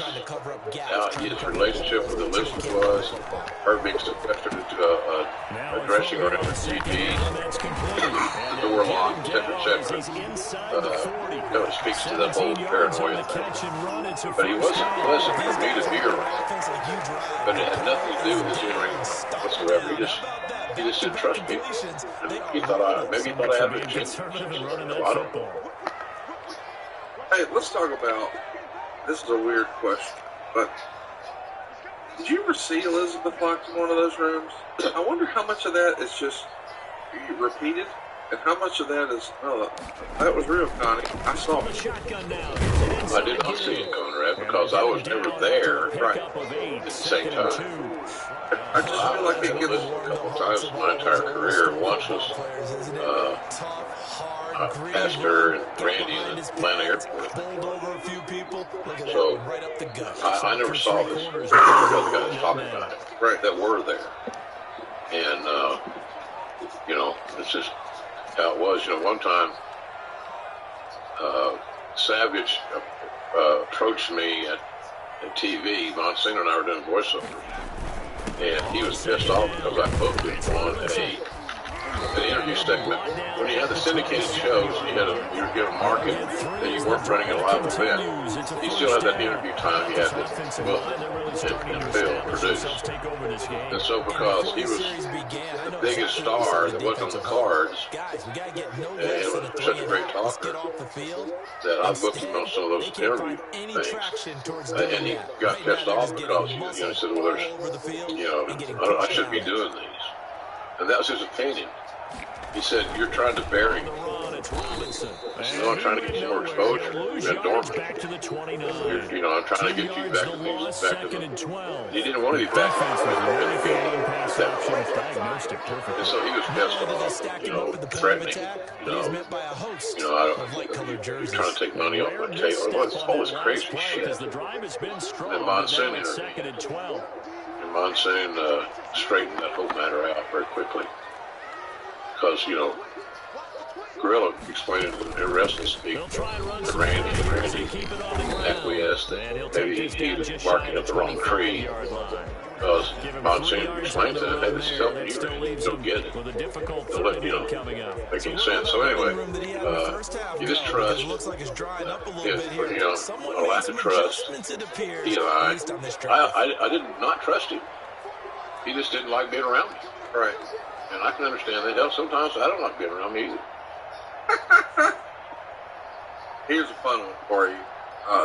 how his relationship with the listeners was, her being sequestered into a dressing room with GGs, the door locked, etc., it speaks to that whole paranoia thing. But he wasn't pleasant for me to be around. But it had nothing to do with his in-ring whatsoever. He just didn't trust me. And maybe he thought I had a chance. I don't know. Hey, let's talk about, this is a weird question, but did you ever see Elizabeth locked in one of those rooms? I wonder how much of that is just repeated, and how much of that is, oh, that was real, Connie. I saw it. I did not see it, Conrad, because I was never there at the same time. I just feel like they give us a couple of times in my entire career. Once was Pastor and Randy in Atlanta Airport. So I never saw this. I never heard the guys talking about it. Right, that were there. And you know, it's just how it was. You know, one time Savage approached me at TV. Monsignor and I were doing voiceovers, and he was pissed off because I booked him on an interview segment. When you had the syndicated shows, you were given a market that you weren't running a live event. You still had that interview time you had to book and film, produce. And so because he was the biggest star that wasn't on the cards, and was such a great talker, that I booked him on some of those interview things. And he got pissed off because he said, well, I shouldn't be doing these. And that was his opinion. He said, you're trying to bury me. I said, no, I'm trying to get you more exposure. You've been dormant. I'm trying to get you back to the... He didn't want to be back to the... And so he was pissed off, threatening. You're trying to take money off my table. All this crazy shit. And Monsoon intervened. And Monsoon straightened that whole matter out very quickly. Because, Gorilla explained it in wrestling speak to Randy, and Randy acquiesced that maybe he was barking up the wrong tree. Because Monsoon explained to him, hey, this is helping you, don't get it. Don't let, making sense. So anyway, you just trust. A lack of trust. He and I did not trust him. He just didn't like being around me. Right. And I can understand that. Hell, sometimes I don't like being around me either. Here's a fun one for you.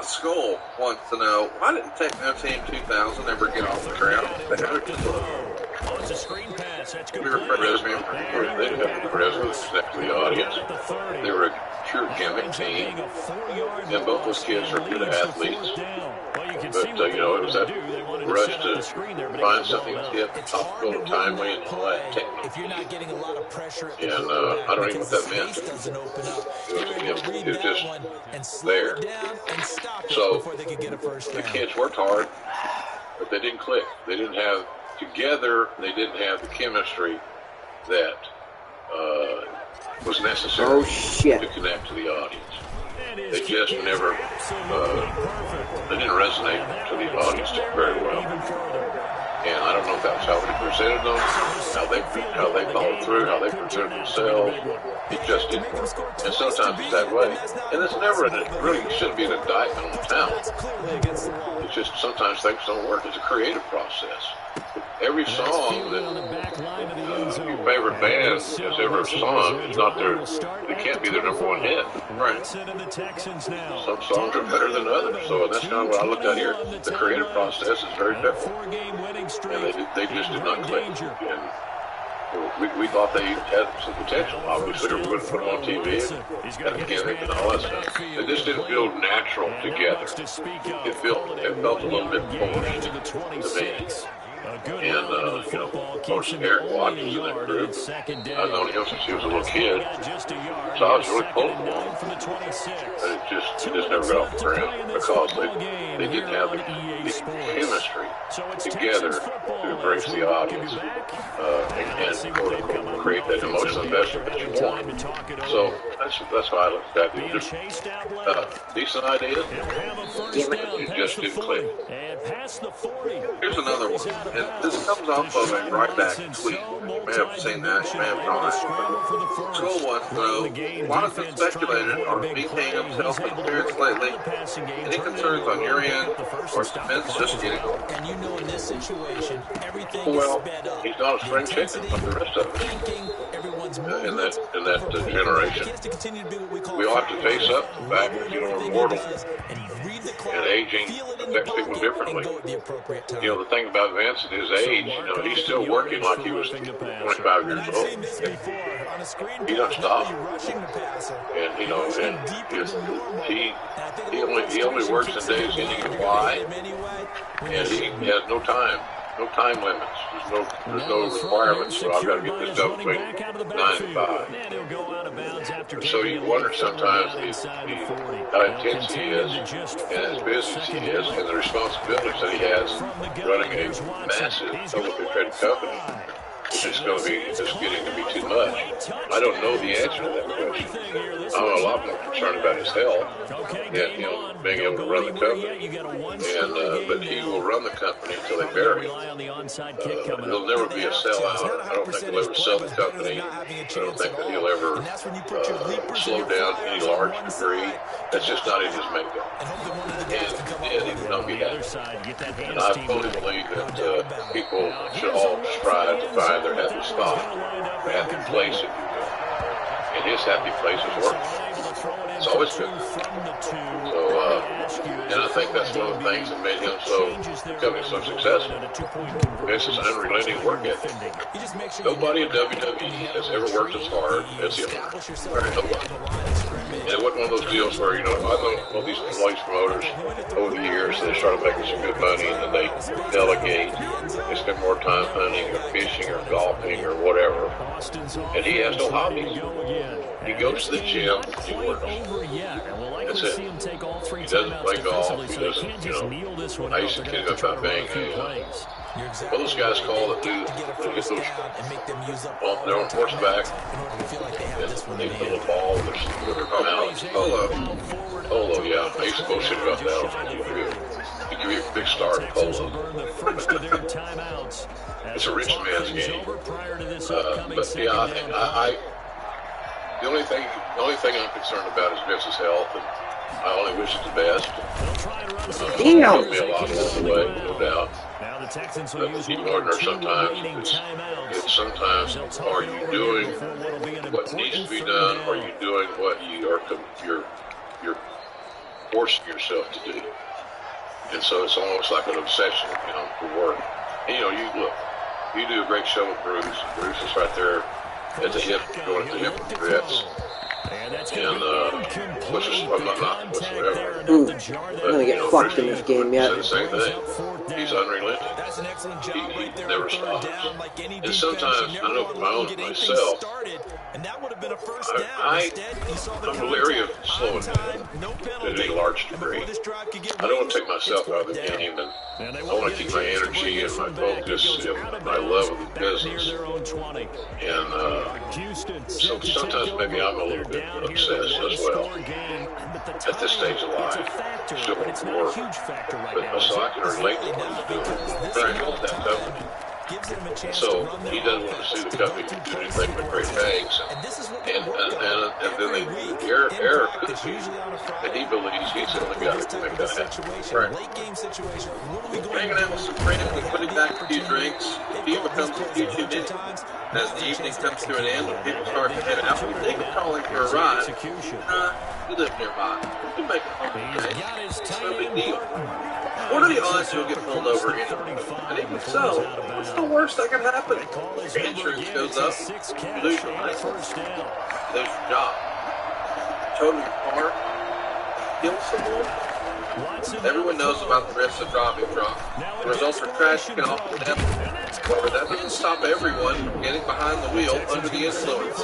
Skull wants to know, why didn't Techno Team 2000 ever get off the ground? They had a club. We were president. They didn't have the presidents next to the audience. They were a pure gimmick team. And both those kids are good athletes. But, it was that rush to find something hip, topical, and timely, and all that technique. And I don't even know what that meant. It was just there. So the kids worked hard, but they didn't click. They didn't have, together, they didn't have the chemistry that was necessary to connect to the audience. They just never, they didn't resonate to the audience very well. And I don't know if that was how they presented them, how they followed through, how they presented themselves. It just didn't work. And sometimes it's that way. And it's never, really shouldn't be an indictment on the talent. It's just sometimes things don't work. It's a creative process. Every song that your favorite band has ever sung is not it can't be their number one hit. Right. Some songs are better than others. So that's kind of what I looked at here. The creative process is very different. And they just did not click. And we thought they had some potential. Obviously, we would put them on TV and a gimmick and all that stuff. It just didn't feel natural together. It felt a little bit forced to me. And, of course, Eric Watson's in that group. I've known him since he was a little kid. So I was really pulling for him. But it just never got off the ground because they didn't have the chemistry together to embrace the audience and quote unquote create that emotional investment that you want. So that's why I looked at it. Just decent idea. It just didn't click. Here's another one, and this comes off of a right back tweet. You may have seen that, you may have drawn it. School one, though, Watson speculated on VKing himself and appearance lately. Any concerns on your end, or is Vince just getting old? And you know in this situation, everything Well, is sped up. he's not a spring chicken like the rest of us in that generation. We all have to face up to the fact that, we're mortal, and aging affects people differently. The thing about Vince at his age, he's still working like he was 25 years old. He doesn't stop. And, he only works in days he can fly, and he has no time limits. There's no requirements, so I've got to get this done between 9 and 5. And so you wonder sometimes how intense he is, and as busy as he is, and the responsibilities that he has running a massive publicly traded company. It's getting to be too much. I don't know the answer to that question. I'm a lot more concerned about his health and being able to run the company. But he will run the company until they bury him. He'll never be a sellout. I don't think he'll ever sell the company. I don't think that he'll ever slow down to any large degree. That's just not in his makeup. And he will not be happy. And I fully believe that people should all strive to find their happy spot, their happy place, if you will. And his happy place is work. It's always good. So, and I think that's one of the things that made him becoming so successful. This is an unrelenting work ethic. Nobody in WWE has ever worked as hard as him. Nobody. And it wasn't one of those deals where, I know all these promoters over the years, they started making some good money, and then they delegate. They spend more time hunting or fishing or golfing or whatever. And he has no hobbies. He goes to the gym, he works. That's it. He doesn't play golf. He doesn't, I used to kid about being what those guys call it, they're on horseback, and they put a ball with their mouths. Polo, yeah. I used to bullshit about that. He give you a big start in polo. It's a rich man's game. But yeah, the only thing I'm concerned about is Vince's health, and I only wish it the best. He'll be a lot along the way, no doubt. But you wonder sometimes, it's sometimes, are you doing what needs to be done? Or are you doing what you're forcing yourself to do? And so it's almost like an obsession, for work. And you do a great show with Bruce. Bruce is right there at the hip, going at the hip with regrets. Which is, I'm not knocking whatsoever. I'm gonna get fucked in this game yet. The same thing. He's unrelenting. He never stops. And sometimes, I know from my own myself, I'm leery of slowing down to any large degree. I don't want to take myself out of the game, and I want to keep my energy and my focus and my love of the business. And so sometimes maybe I'm a little bit obsessed as well at this stage of life. Still want to work, but so I can relate to what he's doing. Very help that company. So he doesn't want to see the company do anything but great things. And then the error could be that he believes he's the only guy that can make that happen. Right. Hanging out with some friends and putting back a few drinks, he becomes a few too many. As the evening comes to an end and people start to head out, we think of calling for a ride. You live nearby. You can make it home today. It's no big deal. What are the odds you'll get pulled over anyway? And even so, what's the worst that can happen? Your insurance goes up, you lose your license, you lose your job. Total your car, kill someone. Everyone knows about the risks of driving drunk. The results are tragic and often deadly. However, that doesn't stop everyone from getting behind the wheel under the influence.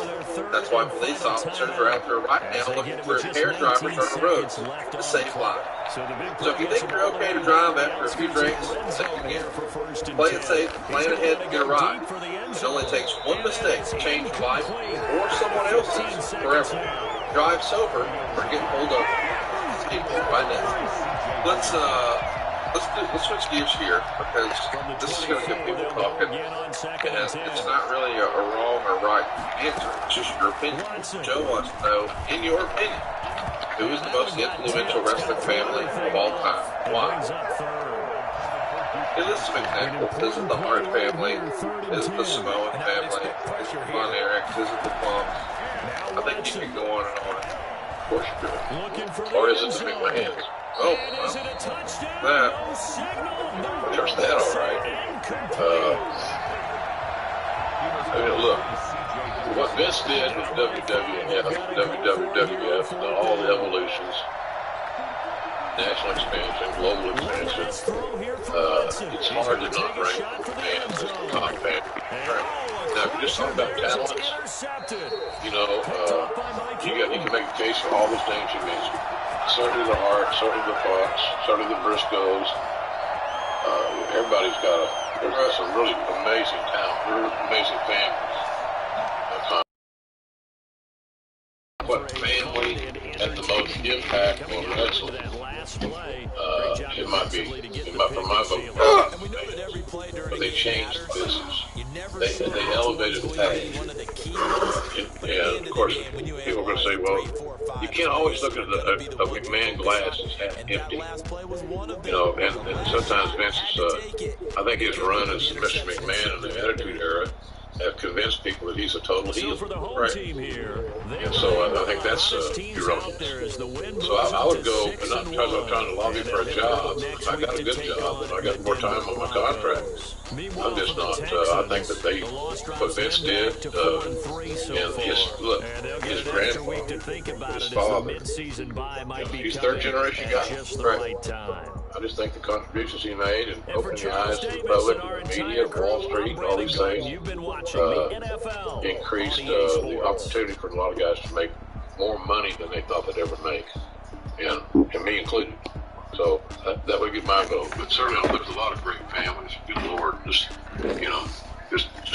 That's why police officers are out there right now looking for impaired drivers on the roads to save lives. So if you think you're okay to drive after a few drinks, then you can. Play it safe, plan ahead to get a ride. It only takes one mistake to change your life or someone else's forever. Drive sober or get pulled over. Right now. Let's switch gears here because this is going to get people talking, and it's not really a wrong or right answer. It's just your opinion. Joe wants to know, in your opinion, who is the most influential wrestling family of all time? Why? He lists some examples. Is it the Hart family? Is it the Samoan family? Is it Von Erich? Is it the Plums? I think you can go on and on. Of course you could. Or is it the McMahons? Oh, well, that. There's that, all right. I mean, look, what Vince did with WWF, all the evolutions, national expansion, global expansion, it's hard to not rank McMahon as the top fan. Now, if you're just talking about talents, you know, you can make a case for all those names you mentioned. Certainly the Hart, certainly the Fox, certainly the Briscoes. Everybody's there's some really amazing talent, really amazing families. What family had the most impact on wrestling? It might be, for my vote, but they changed the business. They elevated the tag. And of course, people are going to say, well, you can't always look at a McMahon glass as half empty. You know, and sometimes Vince is, I think his run as Mr. McMahon in the Attitude Era have convinced people that he's a total heel, right? And so I think that's irrelevant. So I would go, and not because I'm trying to lobby for a job. I got a good job, and I got more time on my contract. I'm just not. I think that what Vince did, and his grandfather, his father, he's third generation guy, right? I just think the contributions he made and opening the eyes to the public, the media, Wall Street, all these things increased the opportunity for a lot of guys to make more money than they thought they'd ever make, and me included. So that would be my vote. But certainly there's a lot of great families. Good Lord, just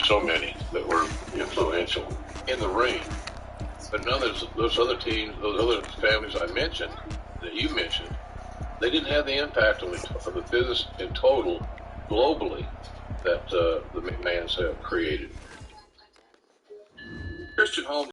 so many that were influential in the ring. But none of those other teams, those other families I mentioned, that you mentioned, they didn't have the impact on the business in total, globally, that the McMahons have created. Christian Holmes